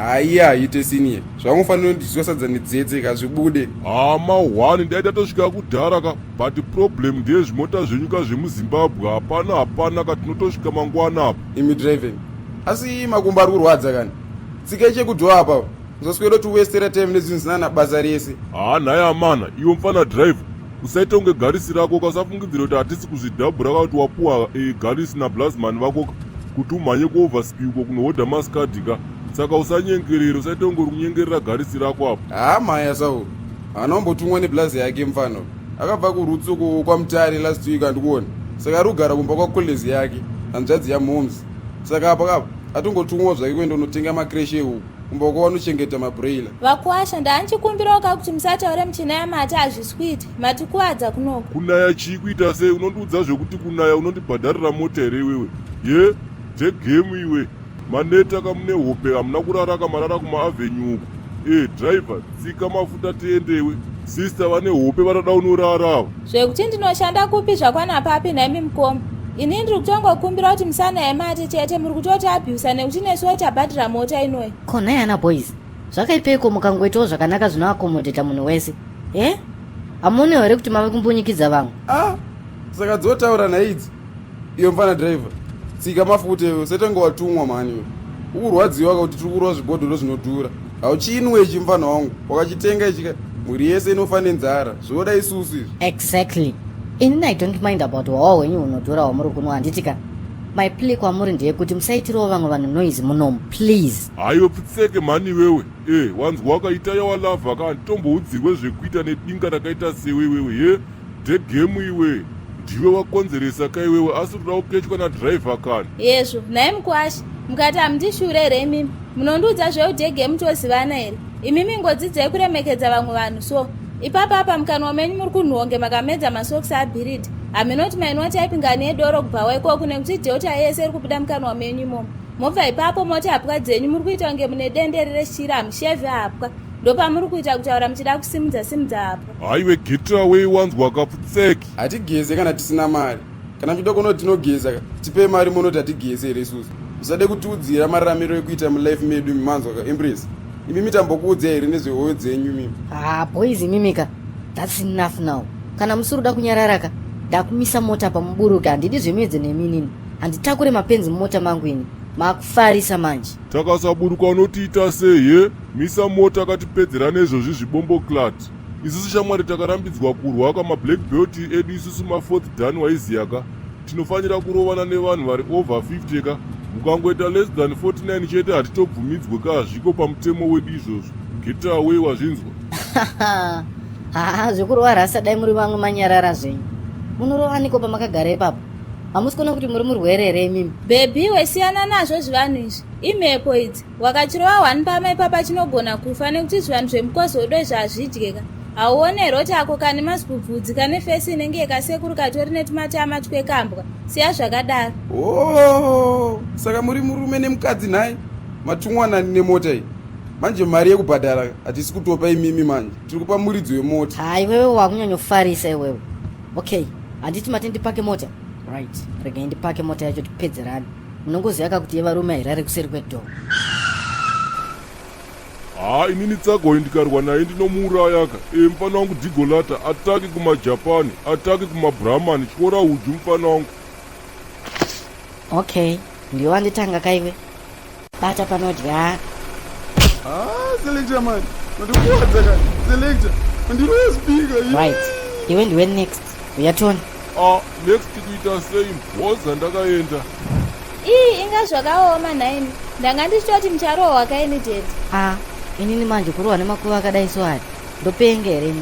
Haiya ite senior. Zvamufanira kundizwa sadza nedzetse kazvibude. Mahwani ndaita tosvika kudhara ka, but problem ndezvimota zvenyuka zvemuZimbabwe hapana katinotosvika mangwana apa. Imi driving. Asi makumbo ari kurwadza kani. Tsika chekudhwa apa. Uzoswera kuti uwestera time nezvinhu zvisina nabasa rese. Nhai amana, iwe mufana driver. Usaita unge garisi rako ukasafungidzira kuti hatisi kuzvidhabhura kuti wapuwa garisi nablasman vako kuti umhanye kuoverspeed uko kunohodha maskadhi ka. Saka usanyengerera, usaita unge uri kunyengerera garisi rako apo. Maya sawo. Anombotumwa neblazi yake mfano. Akabva kurutsuko kwamutare last week andikuona. Saka ari kugara kumba kwakolezi yake, hanzvadzi yamhomzi. Saka apa atongotumwa zvake kuenda unotenga makreshe uku. Kumba kwavanochengeta mabroila. Vakuasha ndanchikumbirauka kuti musataure michina yamati hazviswiti. Matikuwadza kunoko. Kunaya chii kuita sei? Unondiudza zvekuti kunaya unondibhadharira mota here iwewe? Ye, jegemu iwe. Maneta kamune hope hamuna kurara kamarara kumaavenue uku. Driver, tsika mafuta tiendewe. Sister vane hope varada unorara. Zvekuti ndinoshanda kupi zvakwana papi naimi mukoma. Ini ndiri kutongokumbira kuti musana yemati chete muri kutoti abhusa nekuti nesuwo tabhadhira mota inoyi. Kona yana boys. Zvakaipeko mukangoitawo zvakanaka zvinoakomodeta munhu wese. Hamune here kuti mave kumbunyikidza vamwe? Saka dzotaura naidzi. Iyo mfana driver. Tsika mafuta iwe, setonge watumwa mani iwe. Ukurwadziwa kuti tiri kurwa zvibhodhoro zvinodhura. Hauchinwe ichi mfana wangu. Wakachitenga ichika. Muri yese inofane nzara. Zvoda isusu izvi. Exactly. Inini I don't mind about wawo wenyu unodhura wamuri kunwa handitika. My plea kwamuri ndeyekuti musaitirawo vamwe vanhu noise munomu, please. Haiwe pitseke mani wewe. Wanzwa wakaita yawalavha ka tomboudzirwe zvekuita nedinga rakaita sewewewe. Ye, dhegemu iwe. Ndiwe wakonzeresa ka iwewe asi unoda kuketywa nadriver kani. Yezvo, nhaye mukwashi. Mukati hamundishuurere imimi. Munondiudza zveudhegemu tozivana here. Imimi ngodzidzai kuremekedza vamwe vanhu so. Ipapa apa mukanwa menyu muri kunhonge makamedza masokisi abhiridi. Haminoti mainoti aipingani yedoro kubva waikoko nekuti dheuta yese iri kubuda mukanwa menyu imomo. Mobva ipapo moti hapwa dzenyu muri kuita kunge mune dendere reshira hamushevhe hapwa. Ndopamuri kuita kutaura muchida kusimudza hapwa. Haiwe get away wanzwa kaputseki. Hatigeze kana tisina mari. Kana muchida kunoti tinogeza tipe mari munoti hatigeze here isusu. Musade kutiudzira mararamiro ekuita mulife medu mimanzwa ka embrace. Imi mitambokuudza here nezvehoyo dzenyu mimi. Boys mimika. That's enough now. Kana musuri kuda kunyararaka, ndakumisa mota pamuburuka handidi zvemedze neminini. Handitakure mapenzi mumota mangu ini. Makufarisa manje. Takasaburuka unotiita sei ye? Misa mota katipedzera nezvozvi zvibombo clat. Isusu shamwari takarambidzwa kurwa kamablack belt edu isusu ma4th dan waiziya ka. Tinofanira kurovana nevanhu vari over 50 ka. Mukangoita less than 49 chete hatitobvumidzwe ka zviko pamutemo wedu izvozvo. Get away wazvinzwa. Zvekurova rasa dai muri vamwe manyarara zvenyu. Munorowaniko pamakagara ipapo? Hamusi kuona kuti muri murwere here imimi? Bebi wesiyana nazvo zvivanhu izvi. Imhepo idzi. Wakachirova 1 pama ipapa chinogona kufa nekuti zvivanhu zvemukozodo izvi hazvidyeka. Hauone roti ako kane masipubvudzi kane fesi inenge yakasekuru katori netumatama twekambwa. Siya zvakadaro. Saka muri murume nemukadzi nhaye. Matumwanani nemota iyi. Manje mari yekubhadhara hatisi kutopa imimi manje. Tiri kupa muridzo wemota. Iwewe wakunyanyoffarisa iwewe. Okay, handiti mati ndipake mota. Right, regai ndipake mota yacho tipedzerane. Munongoziva kuti yevarume here ari kuseri kwedhoo. Inini tsagoi ndikarwa naye ndinomuuraya ka. Mufana wangu Digolata ataki kumajapani, ataki kumabrahmani, chikora uju mufana wangu. Okay, ndiyo wanditanga kaiwe. Bata panodya. Selector man. Ndikuwadza ka. Selector. Ndinospika. Right. Iwe ndiwe next. Uyatona. Next kuita sei mboza ndakaenda. Inga zvakaoma naini. Ndanga ndichitoti mucharohwa kaini tete. Inini manje kurohwa nemakuva akadai so ari. Ndopenge here imi.